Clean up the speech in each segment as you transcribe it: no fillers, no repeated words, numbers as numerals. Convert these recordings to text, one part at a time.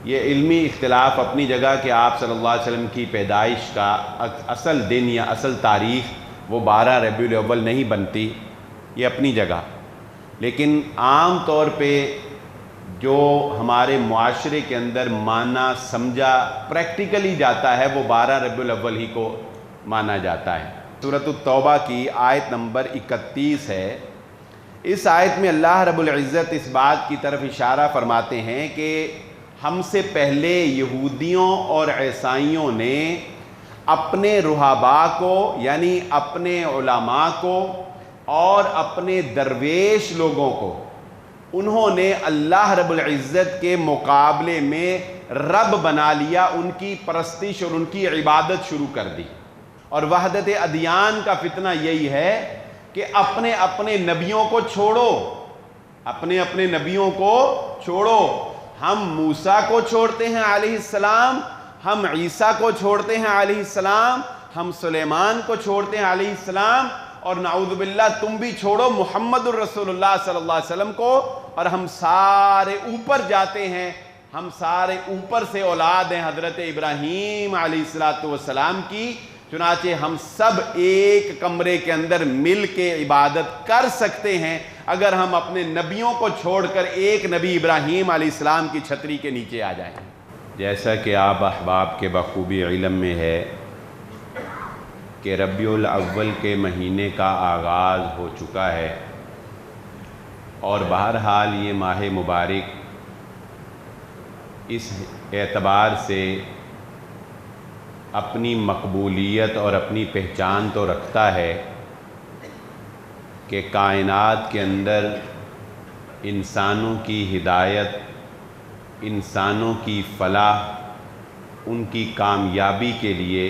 یہ علمی اختلاف اپنی جگہ کہ آپ صلی اللہ علیہ وسلم کی پیدائش کا اصل دن یا اصل تاریخ وہ 12 ربیع الاول نہیں بنتی، یہ اپنی جگہ، لیکن عام طور پہ جو ہمارے معاشرے کے اندر مانا سمجھا پریکٹیکلی جاتا ہے وہ 12 ربیع الاول ہی کو مانا جاتا ہے۔ سورۃ التوبہ کی آیت نمبر 31 ہے۔ اس آیت میں اللہ رب العزت اس بات کی طرف اشارہ فرماتے ہیں کہ ہم سے پہلے یہودیوں اور عیسائیوں نے اپنے رہبا کو یعنی اپنے علماء کو اور اپنے درویش لوگوں کو انہوں نے اللہ رب العزت کے مقابلے میں رب بنا لیا، ان کی پرستش اور ان کی عبادت شروع کر دی۔ اور وحدت ادیان کا فتنہ یہی ہے کہ اپنے اپنے نبیوں کو چھوڑو، اپنے اپنے نبیوں کو چھوڑو۔ ہم موسیٰ کو چھوڑتے ہیں علیہ السلام، ہم عیسیٰ کو چھوڑتے ہیں علیہ السلام، ہم سلیمان کو چھوڑتے ہیں علیہ السلام، اور نعوذ باللہ تم بھی چھوڑو محمد الرسول اللہ صلی اللہ علیہ وسلم کو، اور ہم سارے اوپر جاتے ہیں، ہم سارے اوپر سے اولاد ہیں حضرت ابراہیم علیہ السلام کی۔ چنانچہ ہم سب ایک کمرے کے اندر مل کے عبادت کر سکتے ہیں اگر ہم اپنے نبیوں کو چھوڑ کر ایک نبی ابراہیم علیہ السلام کی چھتری کے نیچے آ جائیں۔ جیسا کہ آپ احباب کے بخوبی علم میں ہے کہ ربیع الاول کے مہینے کا آغاز ہو چکا ہے، اور بہرحال یہ ماہ مبارک اس اعتبار سے اپنی مقبولیت اور اپنی پہچان تو رکھتا ہے کہ کائنات کے اندر انسانوں کی ہدایت، انسانوں کی فلاح، ان کی کامیابی کے لیے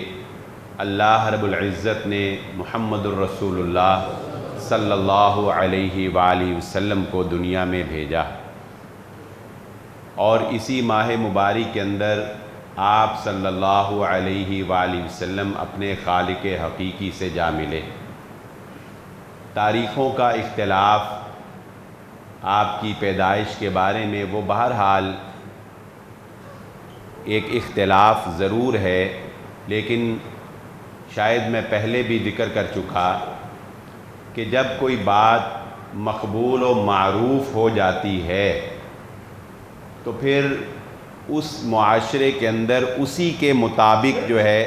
اللہ رب العزت نے محمد الرسول اللہ صلی اللہ علیہ وآلہ وسلم کو دنیا میں بھیجا، اور اسی ماہ مبارک کے اندر آپ صلی اللہ علیہ وآلہ وسلم اپنے خالق حقیقی سے جا ملے۔ تاریخوں کا اختلاف آپ کی پیدائش کے بارے میں وہ بہرحال ایک اختلاف ضرور ہے، لیکن شاید میں پہلے بھی ذکر کر چکا کہ جب کوئی بات مقبول و معروف ہو جاتی ہے تو پھر اس معاشرے کے اندر اسی کے مطابق جو ہے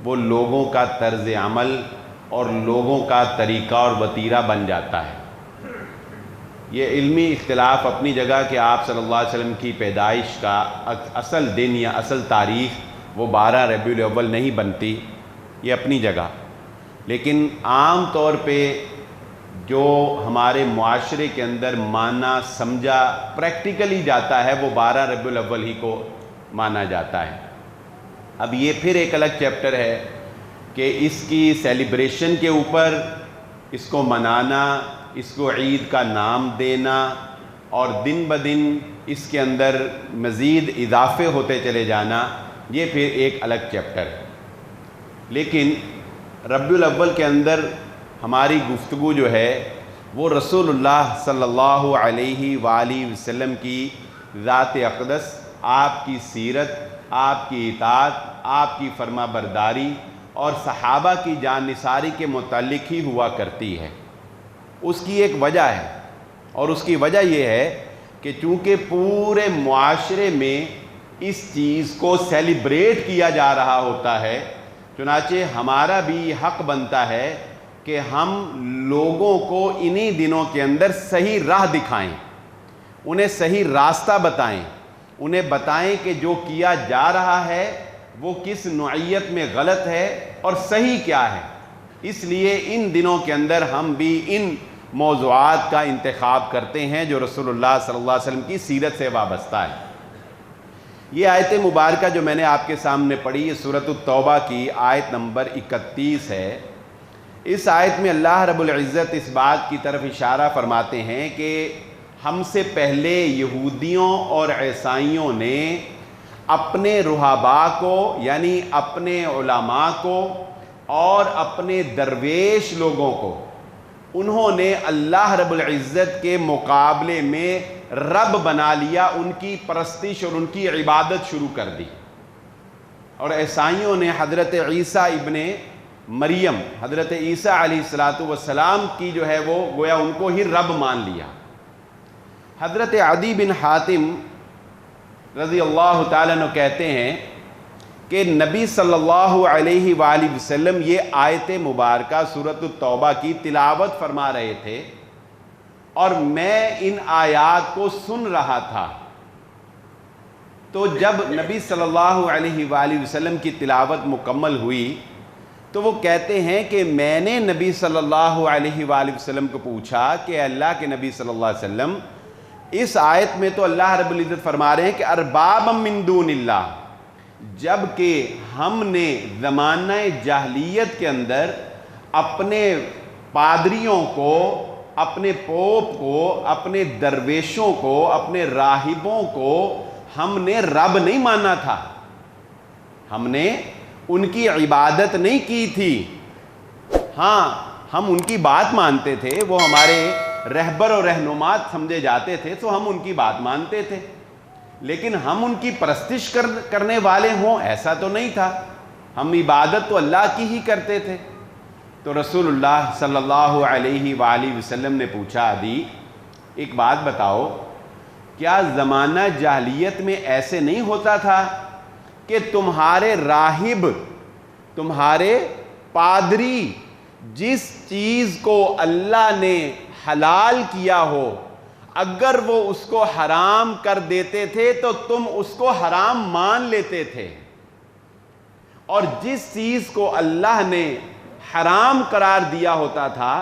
وہ لوگوں کا طرز عمل اور لوگوں کا طریقہ اور وتیرہ بن جاتا ہے۔ یہ علمی اختلاف اپنی جگہ کہ آپ صلی اللہ علیہ وسلم کی پیدائش کا اصل دن یا اصل تاریخ وہ 12 ربیع الاول نہیں بنتی، یہ اپنی جگہ، لیکن عام طور پہ جو ہمارے معاشرے کے اندر مانا سمجھا پریکٹیکلی جاتا ہے وہ 12 ربیع الاول ہی کو مانا جاتا ہے۔ اب یہ پھر ایک الگ چیپٹر ہے کہ اس کی سیلیبریشن کے اوپر اس کو منانا، اس کو عید کا نام دینا، اور دن بدن اس کے اندر مزید اضافے ہوتے چلے جانا، یہ پھر ایک الگ چیپٹر ہے۔ لیکن ربیع الاول کے اندر ہماری گفتگو جو ہے وہ رسول اللہ صلی اللہ علیہ وآلہ وسلم کی ذات اقدس، آپ کی سیرت، آپ کی اطاعت، آپ کی فرما برداری اور صحابہ کی جان نثاری کے متعلق ہی ہوا کرتی ہے۔ اس کی ایک وجہ ہے، اور اس کی وجہ یہ ہے کہ چونکہ پورے معاشرے میں اس چیز کو سیلیبریٹ کیا جا رہا ہوتا ہے، چنانچہ ہمارا بھی حق بنتا ہے کہ ہم لوگوں کو انہی دنوں کے اندر صحیح راہ دکھائیں، انہیں صحیح راستہ بتائیں، انہیں بتائیں کہ جو کیا جا رہا ہے وہ کس نوعیت میں غلط ہے اور صحیح کیا ہے۔ اس لیے ان دنوں کے اندر ہم بھی ان موضوعات کا انتخاب کرتے ہیں جو رسول اللہ صلی اللہ علیہ وسلم کی سیرت سے وابستہ ہے۔ یہ آیت مبارکہ جو میں نے آپ کے سامنے پڑھی، یہ سورۃ التوبہ کی آیت نمبر 31 ہے۔ اس آیت میں اللہ رب العزت اس بات کی طرف اشارہ فرماتے ہیں کہ ہم سے پہلے یہودیوں اور عیسائیوں نے اپنے رہبا کو یعنی اپنے علماء کو اور اپنے درویش لوگوں کو انہوں نے اللہ رب العزت کے مقابلے میں رب بنا لیا، ان کی پرستش اور ان کی عبادت شروع کر دی۔ اور عیسائیوں نے حضرت عیسیٰ ابن مریم، حضرت عیسیٰ علیہ السلام کی جو ہے وہ گویا ان کو ہی رب مان لیا۔ حضرت عدی بن حاتم رضی اللہ تعالیٰ عنہ کہتے ہیں کہ نبی صلی اللہ علیہ وآلہ وسلم یہ آیت مبارکہ سورۃ التوبہ کی تلاوت فرما رہے تھے اور میں ان آیات کو سن رہا تھا۔ تو جب نبی صلی اللہ علیہ وآلہ وسلم کی تلاوت مکمل ہوئی تو وہ کہتے ہیں کہ میں نے نبی صلی اللہ علیہ وآلہ وسلم کو پوچھا کہ اللہ کے نبی صلی اللہ علیہ وسلم، اس آیت میں تو اللہ رب العزت فرما رہے ہیں کہ اربابا من دون اللہ، جبکہ ہم نے زمانہ جاہلیت کے اندر اپنے پادریوں کو، اپنے پوپ کو، اپنے درویشوں کو، اپنے راہبوں کو ہم نے رب نہیں مانا تھا، ہم نے ان کی عبادت نہیں کی تھی۔ ہاں ہم ان کی بات مانتے تھے، وہ ہمارے رہبر و رہنما سمجھے جاتے تھے تو ہم ان کی بات مانتے تھے، لیکن ہم ان کی پرستش کرنے والے ہوں ایسا تو نہیں تھا، ہم عبادت تو اللہ کی ہی کرتے تھے۔ تو رسول اللہ صلی اللہ علیہ وآلہ وسلم نے پوچھا، عدی ایک بات بتاؤ، کیا زمانہ جاہلیت میں ایسے نہیں ہوتا تھا کہ تمہارے راہب، تمہارے پادری جس چیز کو اللہ نے حلال کیا ہو اگر وہ اس کو حرام کر دیتے تھے تو تم اس کو حرام مان لیتے تھے، اور جس چیز کو اللہ نے حرام قرار دیا ہوتا تھا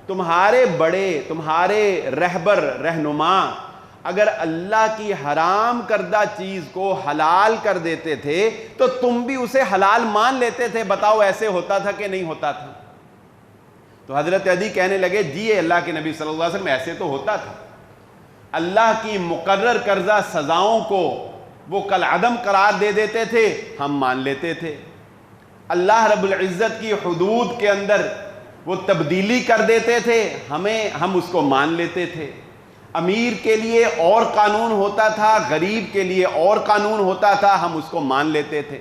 تمہارے بڑے، تمہارے رہبر رہنما اگر اللہ کی حرام کردہ چیز کو حلال کر دیتے تھے تو تم بھی اسے حلال مان لیتے تھے۔ بتاؤ ایسے ہوتا تھا کہ نہیں ہوتا تھا؟ تو حضرت عدی کہنے لگے، جی اللہ کے نبی صلی اللہ علیہ وسلم ایسے تو ہوتا تھا، اللہ کی مقرر کردہ سزاؤں کو وہ کالعدم قرار دے دیتے تھے، ہم مان لیتے تھے۔ اللہ رب العزت کی حدود کے اندر وہ تبدیلی کر دیتے تھے، ہم اس کو مان لیتے تھے۔ امیر کے لیے اور قانون ہوتا تھا، غریب کے لیے اور قانون ہوتا تھا، ہم اس کو مان لیتے تھے۔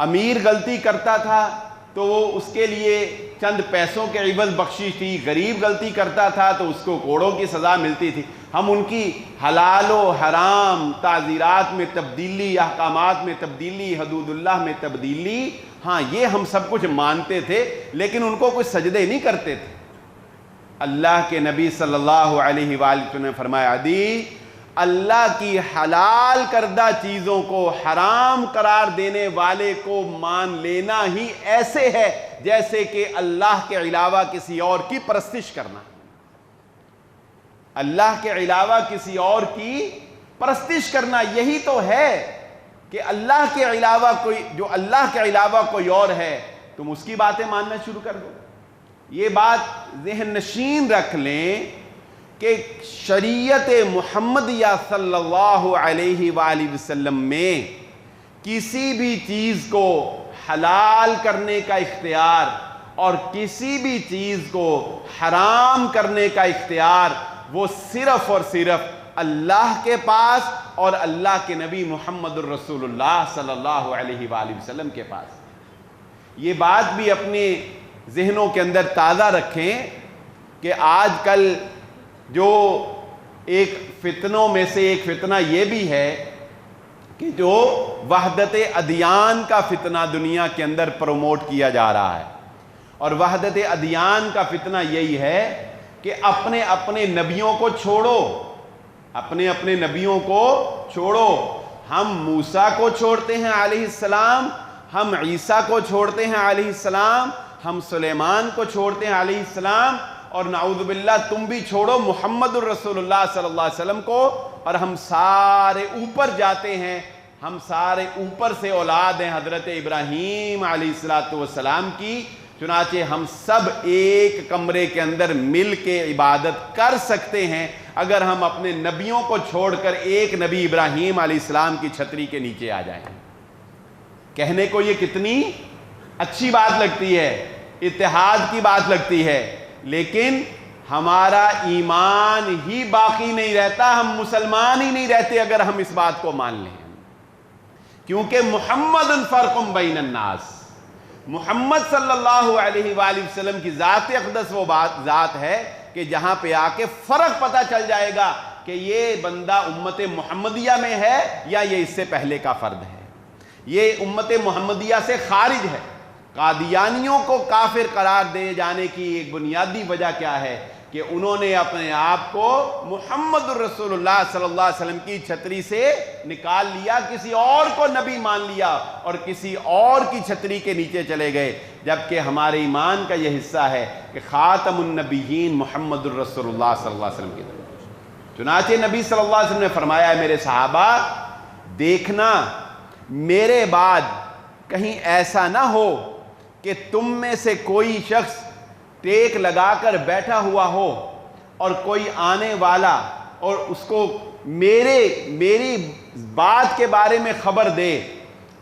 امیر غلطی کرتا تھا تو وہ اس کے لیے چند پیسوں کے عوض بخشش تھی، غریب غلطی کرتا تھا تو اس کو کوڑوں کی سزا ملتی تھی۔ ہم ان کی حلال و حرام تعزیرات میں تبدیلی، احکامات میں تبدیلی، حدود اللہ میں تبدیلی، ہاں یہ ہم سب کچھ مانتے تھے، لیکن ان کو کوئی سجدے نہیں کرتے تھے۔ اللہ کے نبی صلی اللہ علیہ وآلہ وسلم نے فرمایا، عدی اللہ کی حلال کردہ چیزوں کو حرام قرار دینے والے کو مان لینا ہی ایسے ہے جیسے کہ اللہ کے علاوہ کسی اور کی پرستش کرنا۔ اللہ کے علاوہ کسی اور کی پرستش کرنا یہی تو ہے کہ اللہ کے علاوہ کوئی، جو اللہ کے علاوہ کوئی اور ہے تم اس کی باتیں ماننا شروع کر دو۔ یہ بات ذہن نشین رکھ لیں کہ شریعت محمدیہ صلی اللہ علیہ وآلہ وسلم میں کسی بھی چیز کو حلال کرنے کا اختیار اور کسی بھی چیز کو حرام کرنے کا اختیار وہ صرف اور صرف اللہ کے پاس اور اللہ کے نبی محمد الرسول اللہ صلی اللہ علیہ وآلہ وسلم کے پاس۔ یہ بات بھی اپنے ذہنوں کے اندر تازہ رکھیں کہ آج کل جو ایک فتنوں میں سے ایک فتنہ یہ بھی ہے کہ جو وحدت ادیان کا فتنہ دنیا کے اندر پروموٹ کیا جا رہا ہے، اور وحدت ادیان کا فتنہ یہی ہے کہ اپنے اپنے نبیوں کو چھوڑو، اپنے اپنے نبیوں کو چھوڑو۔ ہم موسیٰ کو چھوڑتے ہیں علیہ السلام، ہم عیسیٰ کو چھوڑتے ہیں علیہ السلام، ہم سلیمان کو چھوڑتے ہیں علیہ السلام، اور نعوذ باللہ تم بھی چھوڑو محمد الرسول اللہ صلی اللہ علیہ وسلم کو، اور ہم سارے اوپر جاتے ہیں، ہم سارے اوپر سے اولاد ہیں حضرت ابراہیم علیہ السلام کی۔ چنانچہ ہم سب ایک کمرے کے اندر مل کے عبادت کر سکتے ہیں اگر ہم اپنے نبیوں کو چھوڑ کر ایک نبی ابراہیم علیہ السلام کی چھتری کے نیچے آ جائیں۔ کہنے کو یہ کتنی اچھی بات لگتی ہے، اتحاد کی بات لگتی ہے، لیکن ہمارا ایمان ہی باقی نہیں رہتا، ہم مسلمان ہی نہیں رہتے اگر ہم اس بات کو مان لیں، کیونکہ محمد فرق بین الناس، محمد صلی اللہ علیہ وآلہ وسلم کی ذات اقدس وہ ذات ہے کہ جہاں پہ آ کے فرق پتہ چل جائے گا کہ یہ بندہ امت محمدیہ میں ہے یا یہ اس سے پہلے کا فرد ہے، یہ امت محمدیہ سے خارج ہے۔ قادیانیوں کو کافر قرار دے جانے کی ایک بنیادی وجہ کیا ہے کہ انہوں نے اپنے آپ کو محمد الرسول اللہ صلی اللہ علیہ وسلم کی چھتری سے نکال لیا، کسی اور کو نبی مان لیا اور کسی اور کی چھتری کے نیچے چلے گئے، جبکہ ہمارے ایمان کا یہ حصہ ہے کہ خاتم النبیین محمد الرسول اللہ صلی اللہ علیہ وسلم کی طرف۔ چنانچہ نبی صلی اللہ علیہ وسلم نے فرمایا ہے میرے صحابہ دیکھنا میرے بعد کہیں ایسا نہ ہو کہ تم میں سے کوئی شخص ٹیک لگا کر بیٹھا ہوا ہو اور کوئی آنے والا اور اس کو میری بات کے بارے میں خبر دے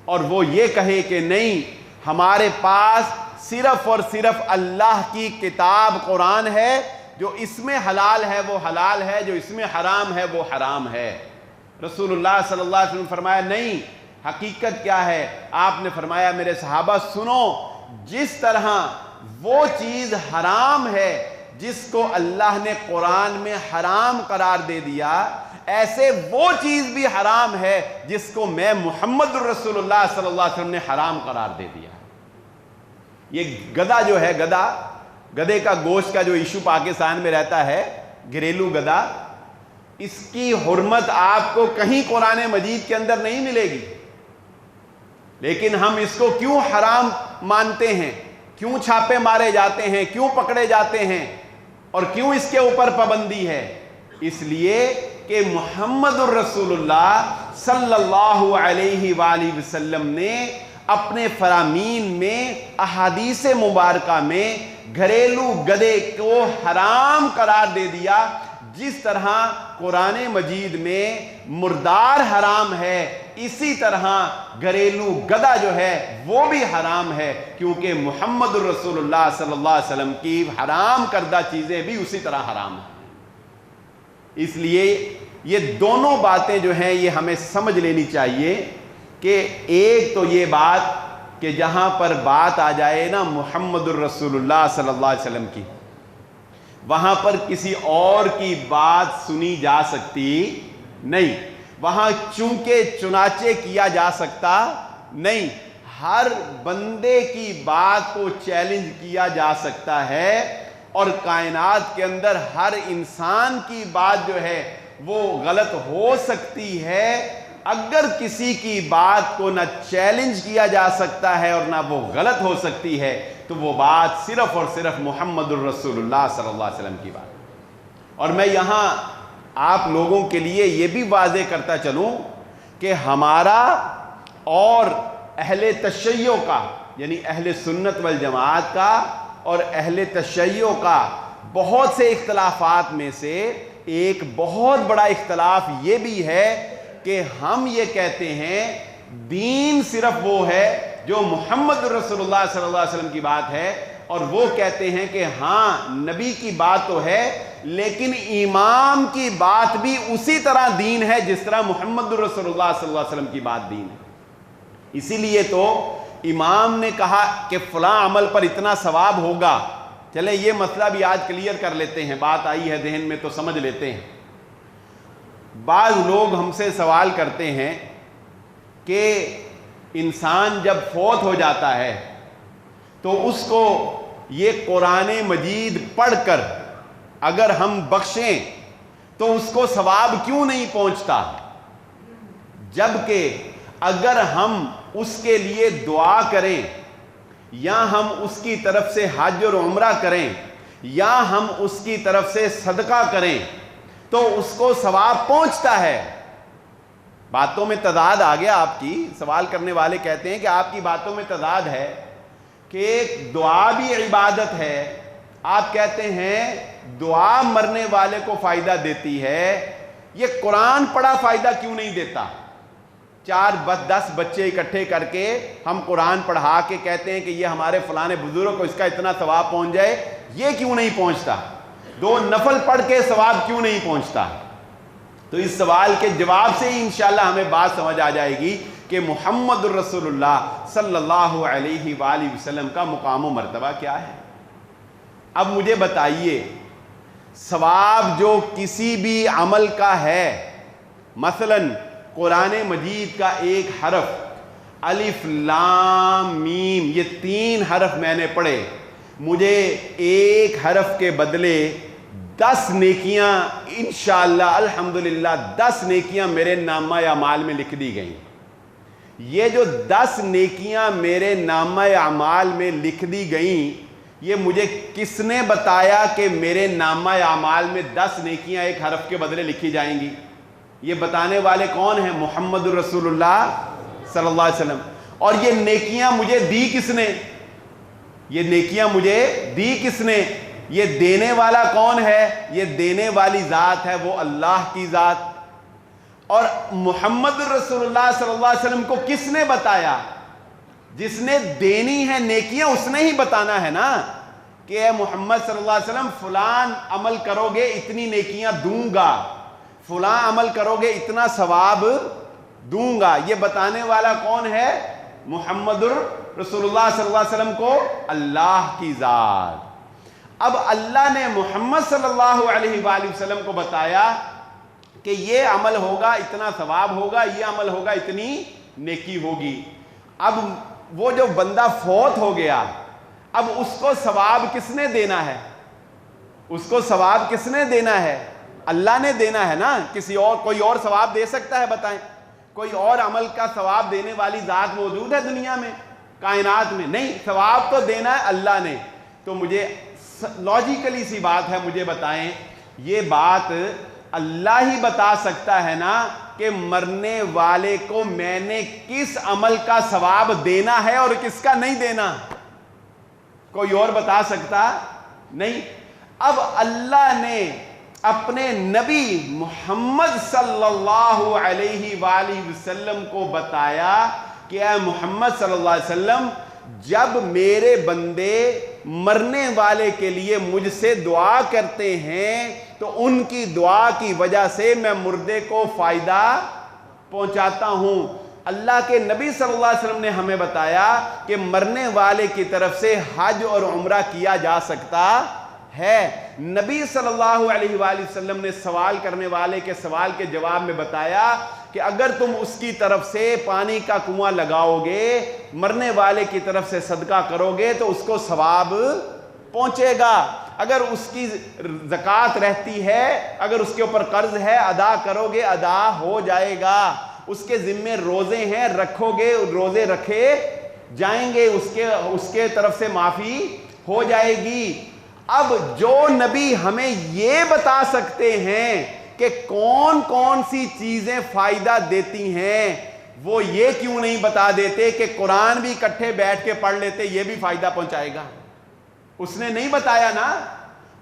اور وہ یہ کہے کہ نہیں، ہمارے پاس صرف اور صرف اللہ کی کتاب قرآن ہے، جو اس میں حلال ہے وہ حلال ہے، جو اس میں حرام ہے وہ حرام ہے۔ رسول اللہ صلی اللہ علیہ وسلم فرمایا نہیں، حقیقت کیا ہے؟ آپ نے فرمایا میرے صحابہ سنو، جس طرح وہ چیز حرام ہے جس کو اللہ نے قرآن میں حرام قرار دے دیا، ایسے وہ چیز بھی حرام ہے جس کو میں محمد الرسول اللہ صلی اللہ علیہ وسلم نے حرام قرار دے دیا۔ یہ گدھا جو ہے، گدھے کا گوشت کا جو ایشو پاکستان میں رہتا ہے، گھریلو گدھا، اس کی حرمت آپ کو کہیں قرآن مجید کے اندر نہیں ملے گی، لیکن ہم اس کو کیوں حرام مانتے ہیں، کیوں چھاپے مارے جاتے ہیں، کیوں پکڑے جاتے ہیں اور کیوں اس کے اوپر پابندی ہے؟ اس لیے کہ محمد الرسول اللہ صلی اللہ علیہ وآلہ وسلم نے اپنے فرامین میں احادیث مبارکہ میں گھریلو گدھے کو حرام قرار دے دیا، جس طرح قرآن مجید میں مردار حرام ہے، اسی طرح گھریلو گدھا جو ہے وہ بھی حرام ہے، کیونکہ محمد الرسول اللہ صلی اللہ علیہ وسلم کی حرام کردہ چیزیں بھی اسی طرح حرام ہیں۔ اس لیے یہ دونوں باتیں جو ہیں یہ ہمیں سمجھ لینی چاہیے کہ ایک تو یہ بات کہ جہاں پر بات آ جائے نا محمد الرسول اللہ صلی اللہ علیہ وسلم کی، وہاں پر کسی اور کی بات سنی جا سکتی نہیں، وہاں چونکہ چنانچہ کیا جا سکتا نہیں، ہر بندے کی بات کو چیلنج کیا جا سکتا ہے اور کائنات کے اندر ہر انسان کی بات جو ہے وہ غلط ہو سکتی ہے۔ اگر کسی کی بات کو نہ چیلنج کیا جا سکتا ہے اور نہ وہ غلط ہو سکتی ہے تو وہ بات صرف اور صرف محمد الرسول اللہ صلی اللہ علیہ وسلم کی بات۔ اور میں یہاں آپ لوگوں کے لیے یہ بھی واضح کرتا چلوں کہ ہمارا اور اہل تشیع کا، یعنی اہل سنت والجماعت کا اور اہل تشیع کا بہت سے اختلافات میں سے ایک بہت بڑا اختلاف یہ بھی ہے کہ ہم یہ کہتے ہیں دین صرف وہ ہے جو محمد رسول اللہ صلی اللہ علیہ وسلم کی بات ہے، اور وہ کہتے ہیں کہ ہاں نبی کی بات تو ہے لیکن امام کی بات بھی اسی طرح دین ہے جس طرح محمد رسول اللہ صلی اللہ علیہ وسلم کی بات دین ہے۔ اسی لیے تو امام نے کہا کہ فلاں عمل پر اتنا ثواب ہوگا۔ چلیں یہ مسئلہ بھی آج کلیئر کر لیتے ہیں، بات آئی ہے ذہن میں تو سمجھ لیتے ہیں۔ بعض لوگ ہم سے سوال کرتے ہیں کہ انسان جب فوت ہو جاتا ہے تو اس کو یہ قرآن مجید پڑھ کر اگر ہم بخشیں تو اس کو ثواب کیوں نہیں پہنچتا، جبکہ اگر ہم اس کے لیے دعا کریں یا ہم اس کی طرف سے حج اور عمرہ کریں یا ہم اس کی طرف سے صدقہ کریں تو اس کو ثواب پہنچتا ہے۔ باتوں میں تضاد آ گیا آپ کی، سوال کرنے والے کہتے ہیں کہ آپ کی باتوں میں تضاد ہے کہ دعا بھی عبادت ہے، آپ کہتے ہیں دعا مرنے والے کو فائدہ دیتی ہے، یہ قرآن پڑھا فائدہ کیوں نہیں دیتا؟ 4-10 بچے اکٹھے کر کے ہم قرآن پڑھا کے کہتے ہیں کہ یہ ہمارے فلانے بزرگ کو اس کا اتنا ثواب پہنچ جائے، یہ کیوں نہیں پہنچتا؟ 2 نفل پڑھ کے ثواب کیوں نہیں پہنچتا؟ تو اس سوال کے جواب سے ہی انشاءاللہ ہمیں بات سمجھ آ جائے گی کہ محمد الرسول اللہ صلی اللہ علیہ وآلہ وسلم کا مقام و مرتبہ کیا ہے۔ اب مجھے بتائیے، ثواب جو کسی بھی عمل کا ہے، مثلا قرآن مجید کا ایک حرف الف لام میم، یہ 3 حرف میں نے پڑھے، مجھے ایک حرف کے بدلے 10 نیکیاں انشاءاللہ الحمدللہ 10 نیکیاں میرے نامہ اعمال میں لکھ دی گئیں۔ یہ جو 10 نیکیاں میرے نامہ اعمال میں لکھ دی گئیں، یہ مجھے کس نے بتایا کہ میرے نامہ اعمال میں 10 نیکیاں ایک حرف کے بدلے لکھی جائیں گی؟ یہ بتانے والے کون ہیں؟ محمد الرسول اللہ صلی اللہ علیہ وسلم۔ اور یہ نیکیاں مجھے دی کس نے؟ یہ نیکیاں مجھے دی کس نے؟ یہ دینے والا کون ہے؟ یہ دینے والی ذات ہے، وہ اللہ کی ذات۔ اور محمد رسول اللہ صلی اللہ علیہ وسلم کو کس نے بتایا؟ جس نے دینی ہے نیکیاں اس نے ہی بتانا ہے نا کہ اے محمد صلی اللہ علیہ وسلم فلان عمل کرو گے اتنی نیکیاں دوں گا، فلاں عمل کرو گے اتنا ثواب دوں گا۔ یہ بتانے والا کون ہے؟ محمد رسول اللہ صلی اللہ علیہ وسلم کو اللہ کی ذات۔ اب اللہ نے محمد صلی اللہ علیہ وآلہ وسلم کو بتایا کہ یہ عمل ہوگا اتنا ثواب ہوگا، یہ عمل ہوگا اتنی نیکی ہوگی۔ اب وہ جو بندہ فوت ہو گیا، اب اس کو ثواب کس نے دینا ہے؟ اس کو ثواب کس نے دینا ہے؟ اللہ نے دینا ہے نا۔ کسی اور کوئی اور ثواب دے سکتا ہے؟ بتائیں، کوئی اور عمل کا ثواب دینے والی ذات موجود ہے دنیا میں، کائنات میں؟ نہیں، ثواب تو دینا ہے اللہ نے۔ تو مجھے لاجیکلی سی بات ہے، مجھے بتائیں، یہ بات اللہ ہی بتا سکتا ہے نا کہ مرنے والے کو میں نے کس عمل کا ثواب دینا ہے اور کس کا نہیں دینا؟ کوئی اور بتا سکتا نہیں۔ اب اللہ نے اپنے نبی محمد صلی اللہ علیہ وآلہ وسلم کو بتایا کہ اے محمد صلی اللہ علیہ وسلم، جب میرے بندے مرنے والے کے لیے مجھ سے دعا کرتے ہیں تو ان کی دعا کی وجہ سے میں مردے کو فائدہ پہنچاتا ہوں۔ اللہ کے نبی صلی اللہ علیہ وسلم نے ہمیں بتایا کہ مرنے والے کی طرف سے حج اور عمرہ کیا جا سکتا ہے۔ نبی صلی اللہ علیہ وآلہ وسلم نے سوال کرنے والے کے سوال کے جواب میں بتایا کہ اگر تم اس کی طرف سے پانی کا کنواں لگاؤ گے، مرنے والے کی طرف سے صدقہ کرو گے تو اس کو ثواب پہنچے گا۔ اگر اس کی زکوٰۃ رہتی ہے، اگر اس کے اوپر قرض ہے، ادا کرو گے، ادا ہو جائے گا۔ اس کے ذمے روزے ہیں، رکھو گے، روزے رکھے جائیں گے، اس کے طرف سے معافی ہو جائے گی۔ اب جو نبی ہمیں یہ بتا سکتے ہیں کہ کون کون سی چیزیں فائدہ دیتی ہیں، وہ یہ کیوں نہیں بتا دیتے کہ قرآن بھی اکٹھے بیٹھ کے پڑھ لیتے، یہ بھی فائدہ پہنچائے گا؟ اس نے نہیں بتایا نا۔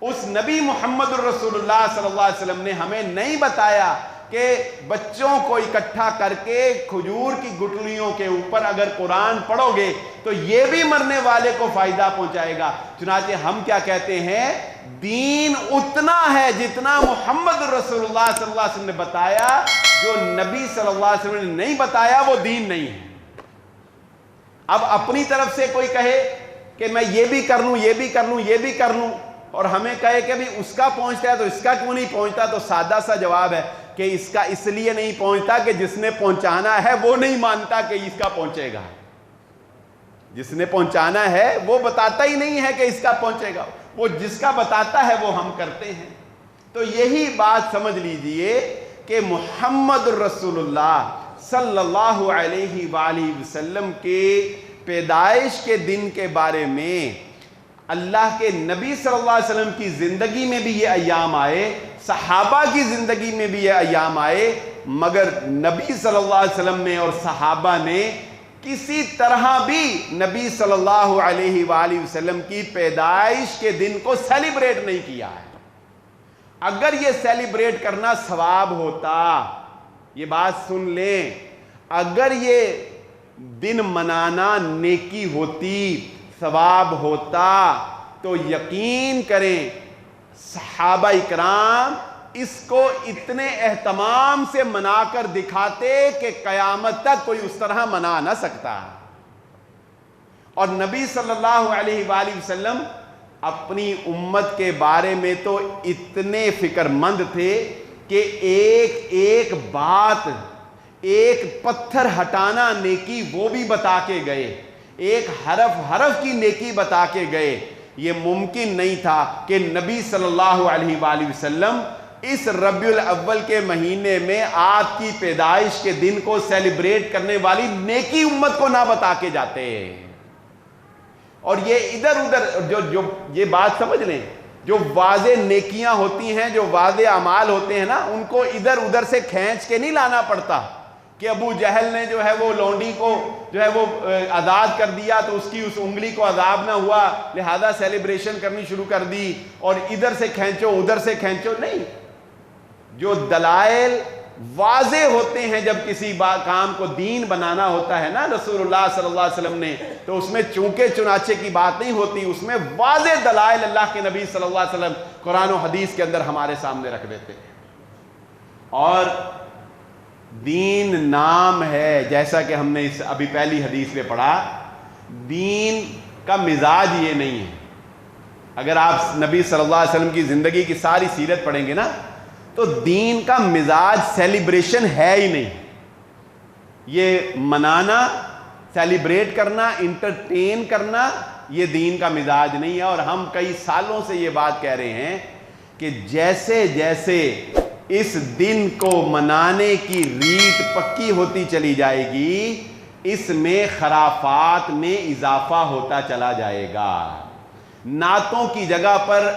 اس نبی محمد الرسول اللہ صلی اللہ علیہ وسلم نے ہمیں نہیں بتایا کہ بچوں کو اکٹھا کر کے کھجور کی گٹلیوں کے اوپر اگر قرآن پڑھو گے تو یہ بھی مرنے والے کو فائدہ پہنچائے گا۔ چنانچہ ہم کیا کہتے ہیں؟ دین اتنا ہے جتنا محمد رسول اللہ صلی اللہ علیہ وسلم نے بتایا۔ جو نبی صلی اللہ علیہ وسلم نے نہیں بتایا وہ دین نہیں ہے۔ اب اپنی طرف سے کوئی کہے کہ میں یہ بھی کر لوں، یہ بھی کر لوں، یہ بھی کر لوں، اور ہمیں کہے کہ بھی اس کا پہنچتا ہے تو اس کا کیوں نہیں پہنچتا، تو سادہ سا جواب ہے کہ اس کا اس لیے نہیں پہنچتا کہ جس نے پہنچانا ہے وہ نہیں مانتا کہ اس کا پہنچے گا۔ جس نے پہنچانا ہے وہ بتاتا ہی نہیں ہے کہ اس کا پہنچے گا، وہ جس کا بتاتا ہے وہ ہم کرتے ہیں۔ تو یہی بات سمجھ لیجئے کہ محمد رسول اللہ صلی اللہ علیہ وآلہ وسلم کے پیدائش کے دن کے بارے میں اللہ کے نبی صلی اللہ علیہ وسلم کی زندگی میں بھی یہ ایام آئے، صحابہ کی زندگی میں بھی یہ ایام آئے، مگر نبی صلی اللہ علیہ وسلم نے اور صحابہ نے کسی طرح بھی نبی صلی اللہ علیہ وآلہ وسلم کی پیدائش کے دن کو سیلیبریٹ نہیں کیا ہے۔ اگر یہ سیلیبریٹ کرنا ثواب ہوتا، یہ بات سن لیں، اگر یہ دن منانا نیکی ہوتی، ثواب ہوتا، تو یقین کریں صحابہ اکرام اس کو اتنے اہتمام سے منا کر دکھاتے کہ قیامت تک کوئی اس طرح منا نہ سکتا. اور نبی صلی اللہ علیہ وآلہ وسلم اپنی امت کے بارے میں تو اتنے فکر مند تھے کہ ایک ایک بات، ایک پتھر ہٹانا نیکی وہ بھی بتا کے گئے، ایک حرف حرف کی نیکی بتا کے گئے. یہ ممکن نہیں تھا کہ نبی صلی اللہ علیہ وآلہ وسلم اس ربیع الاول کے مہینے میں آپ کی پیدائش کے دن کو سیلیبریٹ کرنے والی نیکی امت کو نہ بتا کے جاتے. اور یہ ادھر ادھر جو یہ بات سمجھ لیں، جو واضح نیکیاں ہوتی ہیں، جو واضح اعمال ہوتے ہیں نا، ان کو ادھر ادھر سے کھینچ کے نہیں لانا پڑتا کہ ابو جہل نے جو ہے وہ لونڈی کو جو ہے وہ آزاد کر دیا تو اس کی اس انگلی کو عذاب نہ ہوا لہذا سیلیبریشن کرنی شروع کر دی، اور ادھر سے کھینچو ادھر سے کھینچو. نہیں، جو دلائل واضح ہوتے ہیں جب کسی کام کو دین بنانا ہوتا ہے نا رسول اللہ صلی اللہ علیہ وسلم نے، تو اس میں چونکے چنانچے کی بات نہیں ہوتی، اس میں واضح دلائل اللہ کے نبی صلی اللہ علیہ وسلم قرآن و حدیث کے اندر ہمارے سامنے رکھ دیتے ہیں. اور دین نام ہے، جیسا کہ ہم نے اس ابھی پہلی حدیث میں پڑھا، دین کا مزاج یہ نہیں ہے. اگر آپ نبی صلی اللہ علیہ وسلم کی زندگی کی ساری سیرت پڑھیں گے نا تو دین کا مزاج سیلیبریشن ہے ہی نہیں. یہ منانا، سیلیبریٹ کرنا، انٹرٹین کرنا، یہ دین کا مزاج نہیں ہے. اور ہم کئی سالوں سے یہ بات کہہ رہے ہیں کہ جیسے جیسے اس دن کو منانے کی ریت پکی ہوتی چلی جائے گی، اس میں خرافات میں اضافہ ہوتا چلا جائے گا. نعتوں کی جگہ پر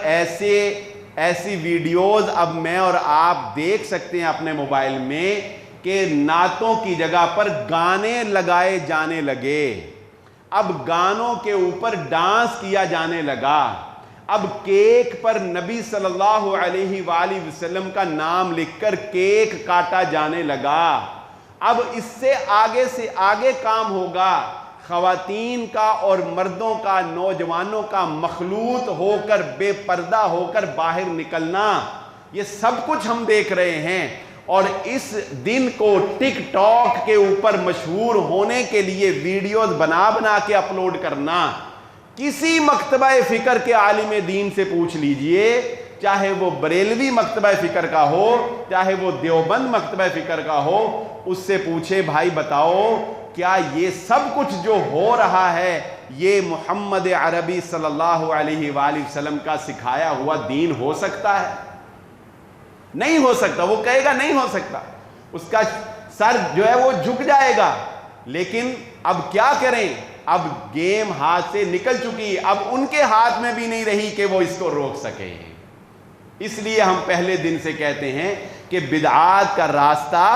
ایسی ویڈیوز اب میں اور آپ دیکھ سکتے ہیں اپنے موبائل میں کہ نعتوں کی جگہ پر گانے لگائے جانے لگے. اب گانوں کے اوپر ڈانس کیا جانے لگا. اب کیک پر نبی صلی اللہ علیہ وآلہ وسلم کا نام لکھ کر کیک کاٹا جانے لگا. اب اس سے آگے کام ہوگا خواتین کا اور مردوں کا، نوجوانوں کا مخلوط ہو کر، بے پردہ ہو کر باہر نکلنا. یہ سب کچھ ہم دیکھ رہے ہیں. اور اس دن کو ٹک ٹاک کے اوپر مشہور ہونے کے لیے ویڈیوز بنا کے اپلوڈ کرنا. کسی مکتبہ فکر کے عالم دین سے پوچھ لیجئے، چاہے وہ بریلوی مکتبہ فکر کا ہو، چاہے وہ دیوبند مکتبہ فکر کا ہو، اس سے پوچھے بھائی بتاؤ کیا یہ سب کچھ جو ہو رہا ہے یہ محمد عربی صلی اللہ علیہ وآلہ وسلم کا سکھایا ہوا دین ہو سکتا ہے؟ نہیں ہو سکتا. وہ کہے گا نہیں ہو سکتا، اس کا سر جو ہے وہ جھک جائے گا. لیکن اب کیا کریں؟ اب گیم ہاتھ سے نکل چکی، اب ان کے ہاتھ میں بھی نہیں رہی کہ وہ اس کو روک سکیں. اس لیے ہم پہلے دن سے کہتے ہیں کہ بدعات کا راستہ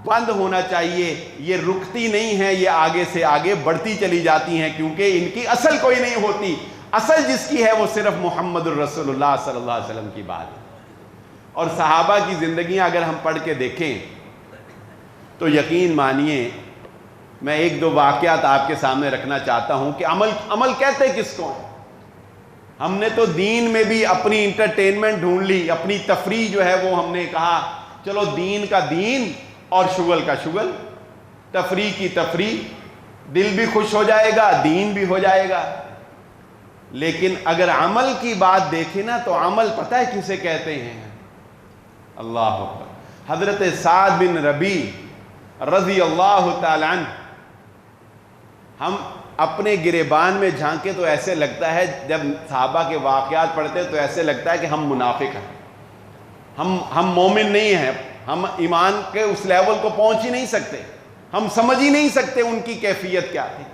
بند ہونا چاہیے. یہ رکتی نہیں ہے، یہ آگے سے آگے بڑھتی چلی جاتی ہیں کیونکہ ان کی اصل کوئی نہیں ہوتی. اصل جس کی ہے وہ صرف محمد الرسول اللہ صلی اللہ علیہ وسلم کی بات ہے. اور صحابہ کی زندگیاں اگر ہم پڑھ کے دیکھیں تو یقین مانیے، میں ایک دو واقعات آپ کے سامنے رکھنا چاہتا ہوں کہ عمل کہتے کس کو ہیں. ہم نے تو دین میں بھی اپنی انٹرٹینمنٹ ڈھونڈ لی، اپنی تفریح جو ہے وہ ہم نے کہا چلو دین کا دین اور شغل کا شغل، تفریح کی تفریح، دل بھی خوش ہو جائے گا، دین بھی ہو جائے گا. لیکن اگر عمل کی بات دیکھیں نا تو عمل پتہ ہے کسے کہتے ہیں؟ اللہ اکبر. حضرت سعد بن ربیع رضی اللہ تعالی عنہ، ہم اپنے گریبان میں جھانکے تو ایسے لگتا ہے، جب صحابہ کے واقعات پڑھتے تو ایسے لگتا ہے کہ ہم منافق ہیں، ہم مومن نہیں ہیں، ہم ایمان کے اس لیول کو پہنچ ہی نہیں سکتے، ہم سمجھ ہی نہیں سکتے ان کی کیفیت کیا تھی.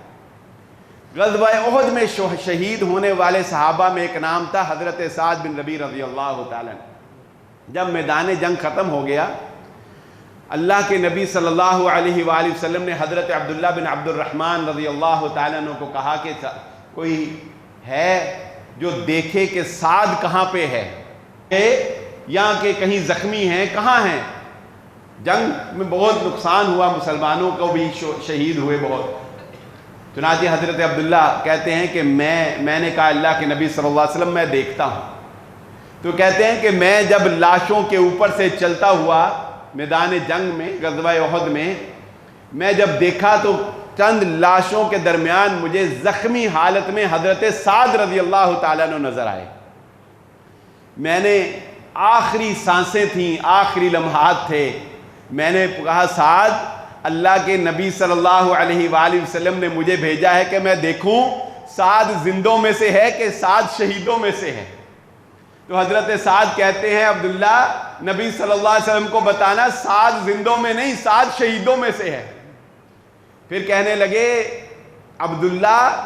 غزوہ احد میں شہید ہونے والے صحابہ میں ایک نام تھا حضرت سعد بن ربیع رضی اللہ تعالیٰ عنہ. جب میدان جنگ ختم ہو گیا، اللہ کے نبی صلی اللہ علیہ وآلہ وسلم نے حضرت عبداللہ بن عبد الرحمن رضی اللہ تعالیٰ عنہ کو کہا کہ کوئی ہے جو دیکھے کہ سعد کہاں پہ ہے، یا کہ کہیں زخمی ہیں، کہاں ہیں. جنگ میں بہت نقصان ہوا، مسلمانوں کو بھی شہید ہوئے بہت. چنانچہ حضرت عبداللہ کہتے ہیں کہ میں نے کہا اللہ کے نبی صلی اللہ علیہ وسلم میں دیکھتا ہوں. تو کہتے ہیں کہ میں جب لاشوں کے اوپر سے چلتا ہوا میدان جنگ میں غزوہ احد میں جب دیکھا تو چند لاشوں کے درمیان مجھے زخمی حالت میں حضرت سعد رضی اللہ تعالیٰ عنہ نظر آئے. میں نے آخری سانسیں تھیں، آخری لمحات تھے، میں نے کہا سعد، اللہ کے نبی صلی اللہ علیہ وآلہ وسلم نے مجھے بھیجا ہے کہ میں دیکھوں سعد زندوں میں سے ہے کہ سعد شہیدوں میں سے ہے. تو حضرت سعد کہتے ہیں عبداللہ نبی صلی اللہ علیہ وسلم کو بتانا سعد زندوں میں نہیں، سعد شہیدوں میں سے ہے. پھر کہنے لگے عبداللہ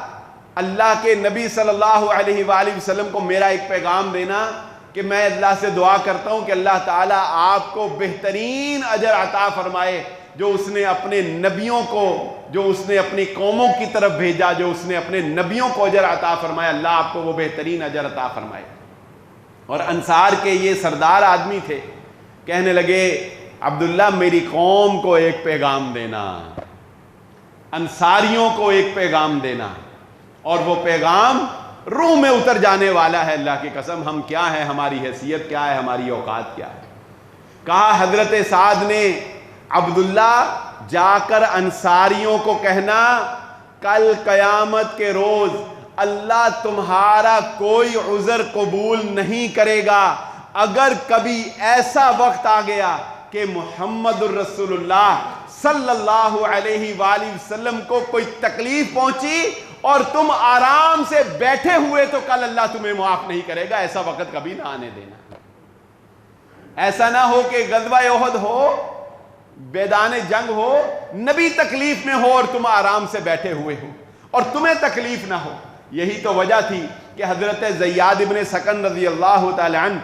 اللہ کے نبی صلی اللہ علیہ وآلہ وسلم کو میرا ایک پیغام دینا کہ میں اللہ سے دعا کرتا ہوں کہ اللہ تعالیٰ آپ کو بہترین اجر عطا فرمائے جو اس نے اپنے نبیوں کو، جو اس نے اپنی قوموں کی طرف بھیجا، جو اس نے اپنے نبیوں کو اجر عطا فرمایا، اللہ آپ کو وہ بہترین اجر عطا فرمائے. اور انصار کے یہ سردار آدمی تھے. کہنے لگے عبداللہ میری قوم کو ایک پیغام دینا، انصاریوں کو ایک پیغام دینا، اور وہ پیغام روح میں اتر جانے والا ہے. اللہ کی قسم ہم کیا ہے، ہماری حیثیت کیا ہے، ہماری اوقات کیا ہے. کہا حضرت سعد نے عبداللہ جا کر انصاریوں کو کہنا کل قیامت کے روز اللہ تمہارا کوئی عذر قبول نہیں کرے گا اگر کبھی ایسا وقت آ گیا کہ محمد الرسول اللہ صلی اللہ علیہ وآلہ وسلم کو کوئی تکلیف پہنچی اور تم آرام سے بیٹھے ہوئے تو کل اللہ تمہیں معاف نہیں کرے گا. ایسا وقت کبھی نہ آنے دینا. ایسا نہ ہو کہ غزوہ احد ہو، میدان جنگ ہو، نبی تکلیف میں ہو اور تم آرام سے بیٹھے ہوئے ہو اور تمہیں تکلیف نہ ہو. یہی تو وجہ تھی کہ حضرت زیاد ابن سکن رضی اللہ تعالی عنہ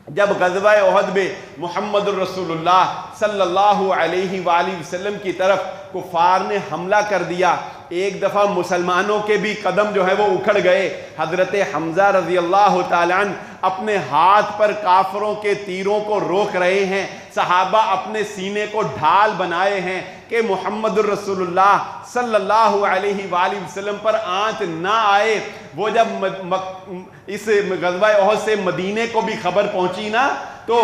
جب غزوہ احد میں محمد الرسول اللہ صلی اللہ علیہ وآلہ وسلم کی طرف کفار نے حملہ کر دیا، ایک دفعہ مسلمانوں کے بھی قدم جو ہے وہ اکھڑ گئے. حضرت حمزہ رضی اللہ تعالیٰ عنہ اپنے ہاتھ پر کافروں کے تیروں کو روک رہے ہیں، صحابہ اپنے سینے کو ڈھال بنائے ہیں کہ محمد الرسول اللہ صلی اللہ علیہ وآلہ وسلم پر آنچ نہ آئے. وہ جب اس غزوہ احد سے مدینے کو بھی خبر پہنچی نا تو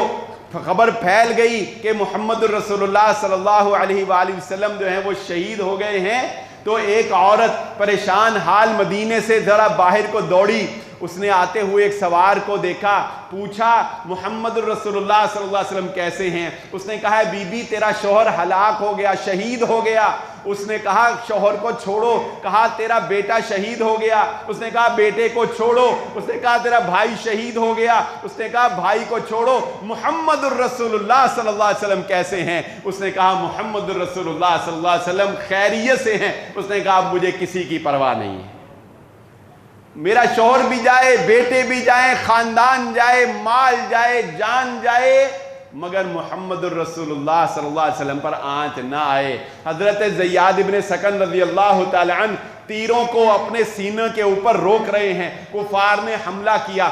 خبر پھیل گئی کہ محمد الرسول اللہ صلی اللہ علیہ وآلہ وسلم جو ہیں وہ شہید ہو گئے ہیں. تو ایک عورت پریشان حال مدینے سے ذرا باہر کو دوڑی. اس نے آتے ہوئے ایک سوار کو دیکھا، پوچھا محمد الرسول اللہ صلی اللہ علیہ وسلم کیسے ہیں؟ اس نے کہا بی بی تیرا شوہر ہلاک ہو گیا، شہید ہو گیا. اس نے کہا شوہر کو چھوڑو. کہا تیرا بیٹا شہید ہو گیا. اس نے کہا بیٹے کو چھوڑو. اس نے کہا تیرا بھائی شہید ہو گیا. اس نے کہا بھائی کو چھوڑو. محمد الرسول اللہ صلی اللہ علیہ وسلم کیسے ہیں؟ اس نے کہا محمد الرسول اللہ صلی اللہ علیہ وسلم خیریت سے ہیں. اس نے کہا اب مجھے کسی کی پرواہ نہیں ہے، میرا شوہر بھی جائے، بیٹے بھی جائیں، خاندان جائے، مال جائے، جان جائے، مگر محمد الرسول اللہ صلی اللہ علیہ وسلم پر آنچ نہ آئے. حضرت زیاد ابن سکن رضی اللہ تعالی عنہ تیروں کو اپنے سینے کے اوپر روک رہے ہیں. کفار نے حملہ کیا،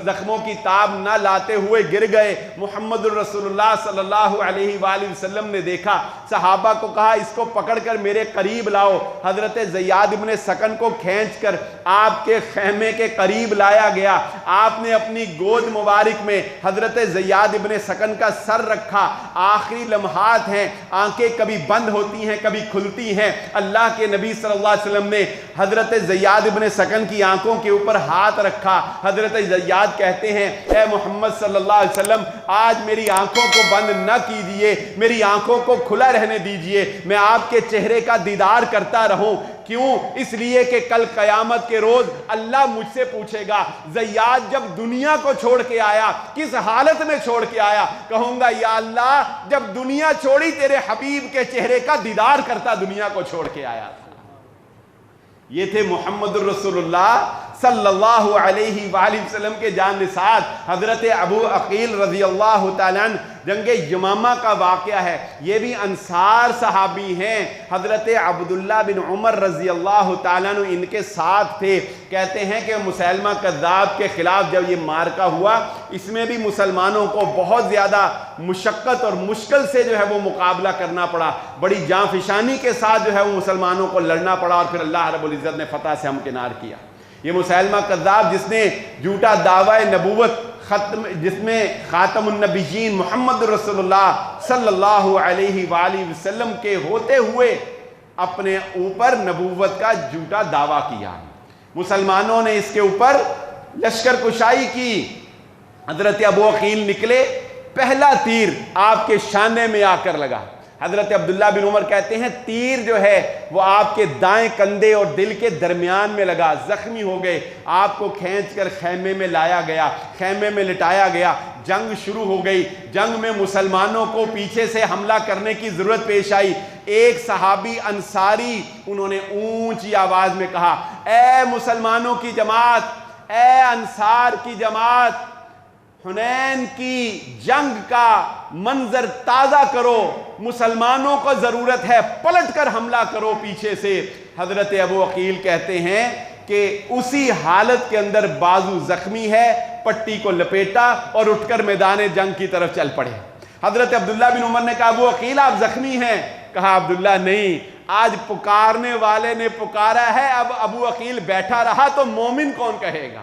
زخموں کی تاب نہ لاتے ہوئے گر گئے. محمد الرسول اللہ صلی اللہ علیہ وآلہ وسلم نے دیکھا، صحابہ کو کہا اس کو پکڑ کر میرے قریب لاؤ. حضرت زیاد ابن سکن کو کھینچ کر آپ کے خیمے کے قریب لایا گیا. آپ نے اپنی گود مبارک میں حضرت زیاد ابن سکن کا سر رکھا. آخری لمحات ہیں، آنکھیں کبھی بند ہوتی ہیں کبھی کھلتی ہیں. اللہ کے نبی صلی اللہ علیہ وسلم نے حضرت زیاد ابن سکن کی آنکھوں کے اوپر ہاتھ رکھا. حضرت زیاد کہتے ہیں اے محمد صلی اللہ علیہ وسلم آج میری آنکھوں کو بند نہ کیجئے، میری آنکھوں کو کھلا رہنے دیجئے، میں آپ کے چہرے کا دیدار کرتا رہوں. کیوں؟ اس لیے کہ کل قیامت کے روز اللہ مجھ سے پوچھے گا زیاد جب دنیا کو چھوڑ کے آیا کس حالت میں چھوڑ کے آیا؟ کہوں گا یا اللہ جب دنیا چھوڑی تیرے حبیب کے چہرے کا دیدار کرتا دنیا کو چھوڑ کے آیا تھا. یہ تھے محمد الرسول اللہ صلی اللہ علیہ وآلہ وسلم کے جاننثار. حضرت ابو عقیل رضی اللہ تعالیٰ عنہ جنگ یمامہ کا واقعہ ہے، یہ بھی انصار صحابی ہیں. حضرت عبداللہ بن عمر رضی اللہ تعالیٰ عنہ ان کے ساتھ تھے. کہتے ہیں کہ مسیلمہ کذاب کے خلاف جب یہ مارکہ ہوا اس میں بھی مسلمانوں کو بہت زیادہ مشقت اور مشکل سے جو ہے وہ مقابلہ کرنا پڑا، بڑی جاں فشانی کے ساتھ جو ہے وہ مسلمانوں کو لڑنا پڑا اور پھر اللہ رب العزت نے فتح سے ہمکنار کیا. یہ مسیلمہ کذاب جس نے جھوٹا دعوی نبوت جس میں خاتم النبیین محمد رسول اللہ صلی اللہ علیہ وآلہ وسلم کے ہوتے ہوئے اپنے اوپر نبوت کا جھوٹا دعویٰ کیا. مسلمانوں نے اس کے اوپر لشکر کشائی کی. حضرت ابو عقیل نکلے, پہلا تیر آپ کے شانے میں آ کر لگا. حضرت عبداللہ بن عمر کہتے ہیں تیر جو ہے وہ آپ کے دائیں کندھے اور دل کے درمیان میں لگا, زخمی ہو گئے. آپ کو کھینچ کر خیمے میں لایا گیا, خیمے میں لٹایا گیا. جنگ شروع ہو گئی. جنگ میں مسلمانوں کو پیچھے سے حملہ کرنے کی ضرورت پیش آئی. ایک صحابی انصاری, انہوں نے اونچی آواز میں کہا, اے مسلمانوں کی جماعت, اے انصار کی جماعت, حنین کی جنگ کا منظر تازہ کرو, مسلمانوں کو ضرورت ہے, پلٹ کر حملہ کرو پیچھے سے. حضرت ابو عقیل کہتے ہیں کہ اسی حالت کے اندر بازو زخمی ہے, پٹی کو لپیٹا اور اٹھ کر میدان جنگ کی طرف چل پڑے. حضرت عبداللہ بن عمر نے کہا, ابو عقیل آپ زخمی ہیں؟ کہا, عبداللہ نہیں, آج پکارنے والے نے پکارا ہے, اب ابو عقیل بیٹھا رہا تو مومن کون کہے گا؟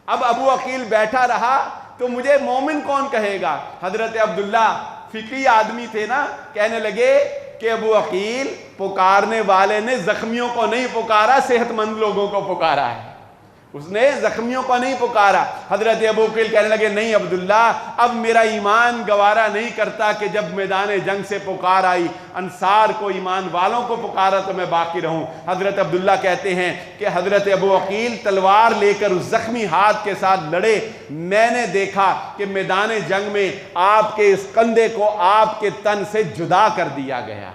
اب ابو عقیل بیٹھا رہا تو مجھے مومن کون کہے گا؟ حضرت عبداللہ فقی آدمی تھے نا, کہنے لگے کہ ابو عقیل, پکارنے والے نے زخمیوں کو نہیں پکارا, صحت مند لوگوں کو پکارا ہے, اس نے زخمیوں کو نہیں پکارا. حضرت ابو عقیل کہنے لگے, نہیں عبداللہ, اب میرا ایمان گوارا نہیں کرتا کہ جب میدان جنگ سے پکار آئی, انصار کو, ایمان والوں کو پکارا تو میں باقی رہوں. حضرت عبداللہ کہتے ہیں کہ حضرت ابو عقیل تلوار لے کر اس زخمی ہاتھ کے ساتھ لڑے. میں نے دیکھا کہ میدان جنگ میں آپ کے اس کندھے کو آپ کے تن سے جدا کر دیا گیا,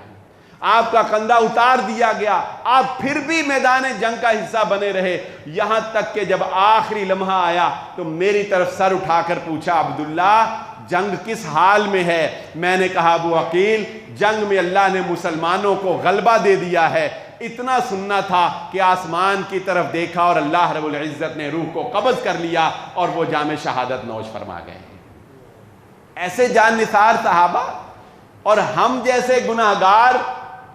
آپ کا کندھا اتار دیا گیا, آپ پھر بھی میدان جنگ کا حصہ بنے رہے, یہاں تک کہ جب آخری لمحہ آیا تو میری طرف سر اٹھا کر پوچھا, عبداللہ جنگ کس حال میں ہے؟ میں نے کہا, ابو عقیل, جنگ میں اللہ نے مسلمانوں کو غلبہ دے دیا ہے. اتنا سننا تھا کہ آسمان کی طرف دیکھا اور اللہ رب العزت نے روح کو قبض کر لیا اور وہ جام شہادت نوش فرما گئے. ایسے جان نثار صحابہ, اور ہم جیسے گناہگار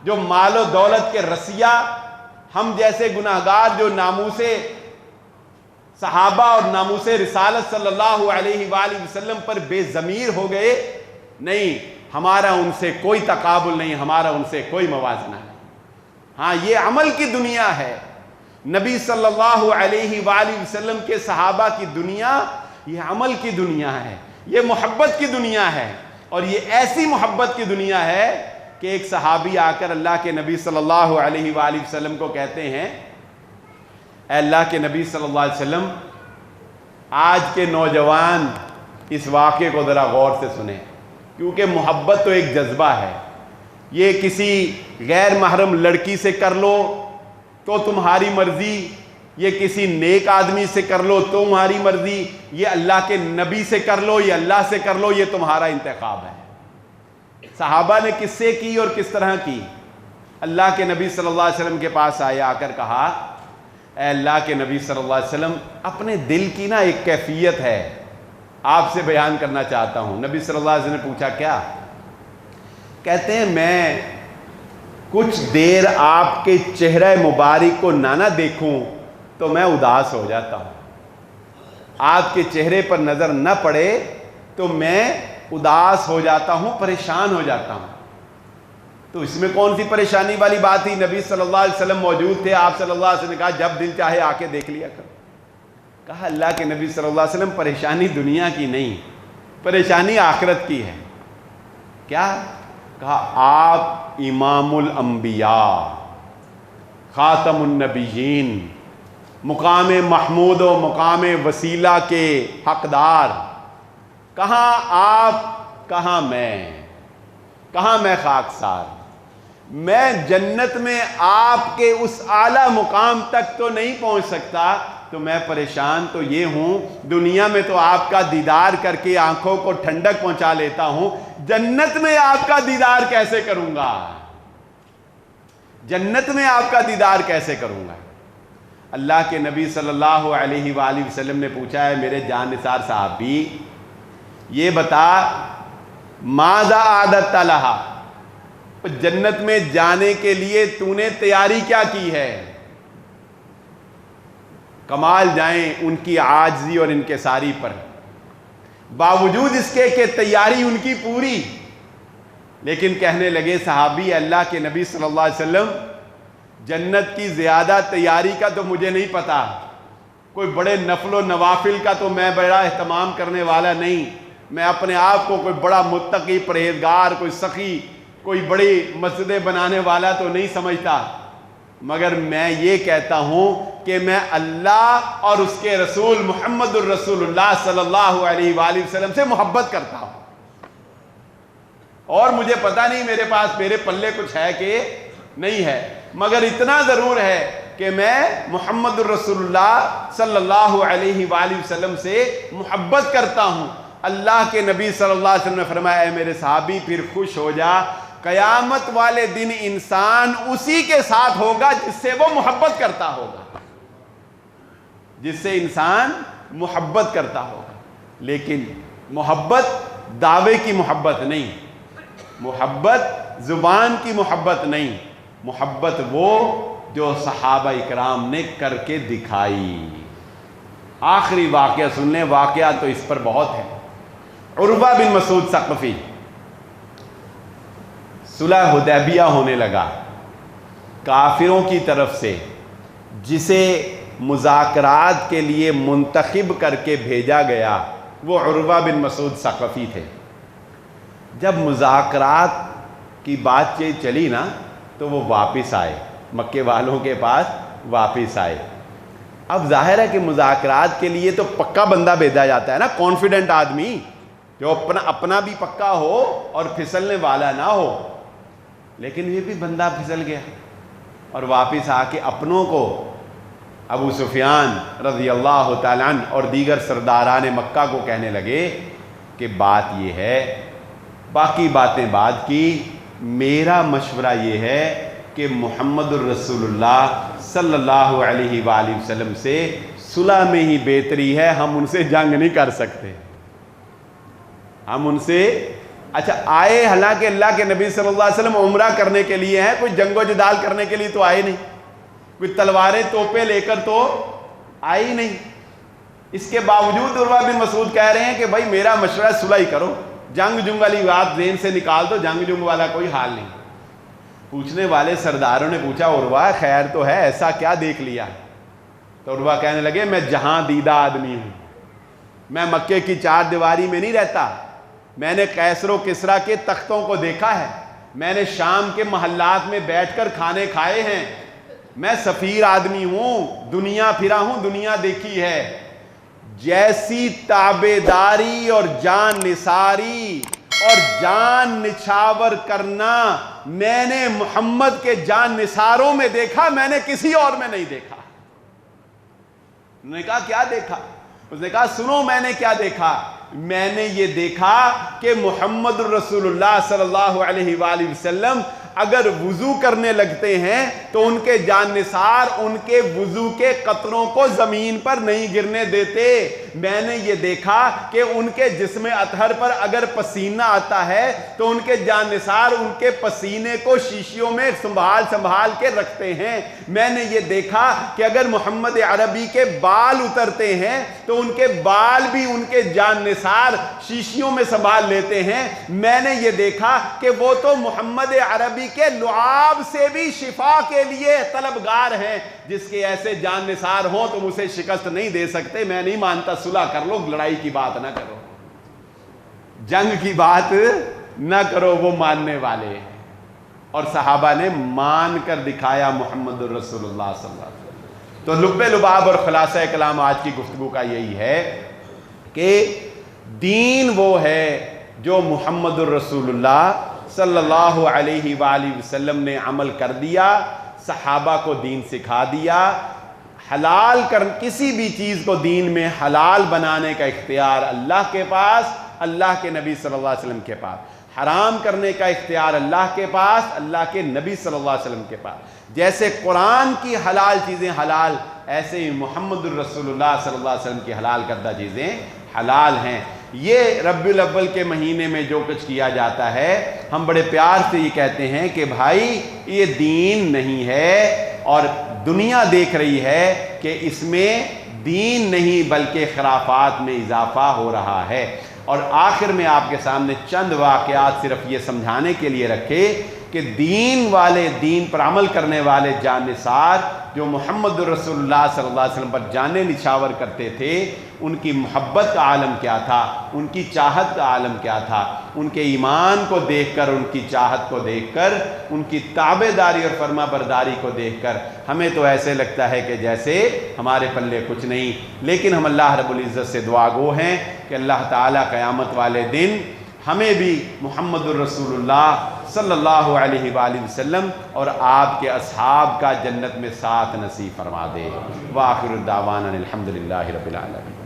جو مال و دولت کے رسیا, ہم جیسے گناہگار جو ناموس صحابہ اور ناموس رسالت صلی اللہ علیہ وآلہ وسلم پر بے ضمیر ہو گئے. نہیں, ہمارا ان سے کوئی تقابل نہیں, ہمارا ان سے کوئی موازنہ نہیں. ہاں, یہ عمل کی دنیا ہے. نبی صلی اللہ علیہ وآلہ وسلم کے صحابہ کی دنیا یہ عمل کی دنیا ہے, یہ محبت کی دنیا ہے. اور یہ ایسی محبت کی دنیا ہے کہ ایک صحابی آ کر اللہ کے نبی صلی اللہ علیہ وآلہ وسلم کو کہتے ہیں, اے اللہ کے نبی صلی اللہ علیہ وسلم, آج کے نوجوان اس واقعے کو ذرا غور سے سنیں, کیونکہ محبت تو ایک جذبہ ہے. یہ کسی غیر محرم لڑکی سے کر لو تو تمہاری مرضی, یہ کسی نیک آدمی سے کر لو تو تمہاری مرضی, یہ اللہ کے نبی سے کر لو, یہ اللہ سے کر لو, یہ تمہارا انتخاب ہے. صحابہ نے کس سے کی اور کس طرح کی؟ اللہ کے نبی صلی اللہ علیہ وسلم کے پاس آئے, آ کر کہا, اے اللہ کے نبی صلی اللہ علیہ وسلم, اپنے دل کی نا ایک کیفیت ہے, آپ سے بیان کرنا چاہتا ہوں. نبی صلی اللہ علیہ وسلم نے پوچھا, کیا؟ کہتے ہیں, میں کچھ دیر آپ کے چہرہ مبارک کو نہ دیکھوں تو میں اداس ہو جاتا ہوں, آپ کے چہرے پر نظر نہ پڑے تو میں اداس ہو جاتا ہوں, پریشان ہو جاتا ہوں. تو اس میں کون سی پریشانی والی بات تھی؟ نبی صلی اللہ علیہ وسلم موجود تھے, آپ صلی اللہ علیہ وسلم نے کہا, جب دل چاہے آ کے دیکھ لیا کرو. کہا, اللہ کے نبی صلی اللہ علیہ وسلم, پریشانی دنیا کی نہیں, پریشانی آخرت کی ہے. کیا؟ کہا, آپ امام الانبیاء, خاتم النبیین, مقام محمود و مقام وسیلہ کے حقدار, کہاں آپ, کہاں میں خاکسار. میں جنت میں آپ کے اس اعلیٰ مقام تک تو نہیں پہنچ سکتا, تو میں پریشان تو یہ ہوں, دنیا میں تو آپ کا دیدار کر کے آنکھوں کو ٹھنڈک پہنچا لیتا ہوں, جنت میں آپ کا دیدار کیسے کروں گا؟ جنت میں آپ کا دیدار کیسے کروں گا؟ اللہ کے نبی صلی اللہ علیہ وآلہ وسلم نے پوچھا, ہے میرے جان نثار صحابی, یہ بتا, ماذا عادت لہا, جنت میں جانے کے لیے تو نے تیاری کیا کی ہے؟ کمال جائیں ان کی عاجزی اور انکساری پر. باوجود اس کے کہ تیاری ان کی پوری، لیکن کہنے لگے صحابی اللہ کے نبی صلی اللہ علیہ وسلم جنت کی زیادہ تیاری کا تو مجھے نہیں پتا، کوئی بڑے نفل و نوافل کا تو میں بڑا اہتمام کرنے والا نہیں، میں اپنے آپ کو کوئی بڑا متقی پرہیزگار، کوئی سخی، کوئی بڑی مسجدیں بنانے والا تو نہیں سمجھتا، مگر میں یہ کہتا ہوں کہ میں اللہ اور اس کے رسول محمد الرسول اللہ صلی اللہ علیہ وآلہ وسلم سے محبت کرتا ہوں، اور مجھے پتا نہیں میرے پاس میرے پلے کچھ ہے کہ نہیں ہے، مگر اتنا ضرور ہے کہ میں محمد الرسول اللہ صلی اللہ علیہ وآلہ وسلم سے محبت کرتا ہوں۔ اللہ کے نبی صلی اللہ علیہ وسلم نے فرمایا اے میرے صحابی پھر خوش ہو جا، قیامت والے دن انسان اسی کے ساتھ ہوگا جس سے وہ محبت کرتا ہوگا، جس سے انسان محبت کرتا ہوگا، لیکن محبت دعوے کی محبت نہیں، محبت زبان کی محبت نہیں، محبت وہ جو صحابہ اکرام نے کر کے دکھائی۔ آخری واقعہ سن لیں، واقعہ تو اس پر بہت ہے۔ عروہ بن مسعود ثقفی، صلح حدیبیہ ہونے لگا، کافروں کی طرف سے جسے مذاکرات کے لیے منتخب کر کے بھیجا گیا وہ عروہ بن مسعود ثقفی تھے۔ جب مذاکرات کی بات چیت چلی نا تو وہ واپس آئے، مکے والوں کے پاس واپس آئے۔ اب ظاہر ہے کہ مذاکرات کے لیے تو پکا بندہ بھیجا جاتا ہے نا، کانفیڈنٹ آدمی جو اپنا بھی پکا ہو اور پھسلنے والا نہ ہو، لیکن یہ بھی بندہ پھسل گیا اور واپس آ کے اپنوں کو ابو سفیان رضی اللہ تعالیٰ عنہ اور دیگر سرداران مکہ کو کہنے لگے کہ بات یہ ہے، باقی باتیں بعد کی، میرا مشورہ یہ ہے کہ محمد الرسول اللہ صلی اللہ علیہ وآلہ وسلم سے صلح میں ہی بہتری ہے، ہم ان سے جنگ نہیں کر سکتے، ہم ان سے اچھا آئے، حالانکہ اللہ کے نبی صلی اللہ علیہ وسلم عمرہ کرنے کے لیے ہیں، کوئی جنگ و جدال کرنے کے لیے تو آئے نہیں، کوئی تلواریں توپیں لے کر تو آئے ہی نہیں۔ اس کے باوجود عروہ بن مسعود کہہ رہے ہیں کہ بھائی میرا مشورہ صلح ہی کرو، جنگ جنگ والی بات ذہن سے نکال دو، جنگ جنگ والا کوئی حال نہیں۔ پوچھنے والے سرداروں نے پوچھا عروہ خیر تو ہے، ایسا کیا دیکھ لیا؟ تو عروہ کہنے لگے میں جہاں دیدہ آدمی ہوں، میں مکے کی چار دیواری میں نہیں رہتا، میں نے قیصر و کسریٰ کے تختوں کو دیکھا ہے، میں نے شام کے محلات میں بیٹھ کر کھانے کھائے ہیں، میں سفیر آدمی ہوں، دنیا پھرا ہوں، دنیا دیکھی ہے، جیسی تابعداری اور جان نثاری اور جان نچھاور کرنا میں نے محمد کے جان نثاروں میں دیکھا، میں نے کسی اور میں نہیں دیکھا۔ انہوں نے کہا کیا دیکھا؟ اس نے کہا سنو میں نے کیا دیکھا، میں نے یہ دیکھا کہ محمد الرسول اللہ صلی اللہ علیہ وآلہ وسلم اگر وضو کرنے لگتے ہیں تو ان کے جان نثار ان کے وضو کے قطروں کو زمین پر نہیں گرنے دیتے، میں نے یہ دیکھا کہ ان کے جسم اطہر پر اگر پسینہ آتا ہے تو ان کے جان نثار ان کے پسینے کو شیشیوں میں سنبھال کے رکھتے ہیں، میں نے یہ دیکھا کہ اگر محمد عربی کے بال اترتے ہیں تو ان کے بال بھی ان کے جان نثار شیشیوں میں سنبھال لیتے ہیں، میں نے یہ دیکھا کہ وہ تو محمد عربی کے لعاب سے بھی شفا کے لیے طلبگار ہیں، جس کے ایسے جان نثار ہوں تم اسے شکست نہیں دے سکتے، میں نہیں مانتا صلح کر لو، لڑائی کی بات نہ کرو، جنگ کی بات نہ کرو، وہ ماننے والے ہیں۔ اور صحابہ نے مان کر دکھایا محمد الرسول اللہ صلی اللہ علیہ وسلم۔ تو لب لباب اور خلاصہ کلام آج کی گفتگو کا یہی ہے کہ دین وہ ہے جو محمد الرسول اللہ صلی اللہ علیہ وآلہ وسلم نے عمل کر دیا، صحابہ کو دین سکھا دیا۔ حلال کسی بھی چیز کو دین میں حلال بنانے کا اختیار اللہ کے پاس، اللہ کے نبی صلی اللہ علیہ وسلم کے پاس، حرام کرنے کا اختیار اللہ کے پاس، اللہ کے نبی صلی اللہ علیہ وسلم کے پاس۔ جیسے قرآن کی حلال چیزیں حلال، ایسے ہی محمد الرسول اللہ صلی اللہ علیہ وسلم کی حلال کردہ چیزیں حلال ہیں۔ یہ ربیع الاول کے مہینے میں جو کچھ کیا جاتا ہے، ہم بڑے پیار سے یہ کہتے ہیں کہ بھائی یہ دین نہیں ہے، اور دنیا دیکھ رہی ہے کہ اس میں دین نہیں بلکہ خرافات میں اضافہ ہو رہا ہے۔ اور آخر میں آپ کے سامنے چند واقعات صرف یہ سمجھانے کے لیے رکھے کہ دین والے، دین پر عمل کرنے والے جانثار جو محمد رسول اللہ صلی اللہ علیہ وسلم پر جانیں نچھاور کرتے تھے، ان کی محبت کا عالم کیا تھا، ان کی چاہت کا عالم کیا تھا، ان کے ایمان کو دیکھ کر، ان کی چاہت کو دیکھ کر، ان کی تابع داری اور فرما برداری کو دیکھ کر ہمیں تو ایسے لگتا ہے کہ جیسے ہمارے پلے کچھ نہیں، لیکن ہم اللہ رب العزت سے دعا گو ہیں کہ اللہ تعالیٰ قیامت والے دن ہمیں بھی محمد الرسول اللہ صلی اللہ علیہ وآلہ وسلم اور آپ کے اصحاب کا جنت میں ساتھ نصیب فرما دے۔ وآخر الدعوانا الحمدللہ رب العالمین۔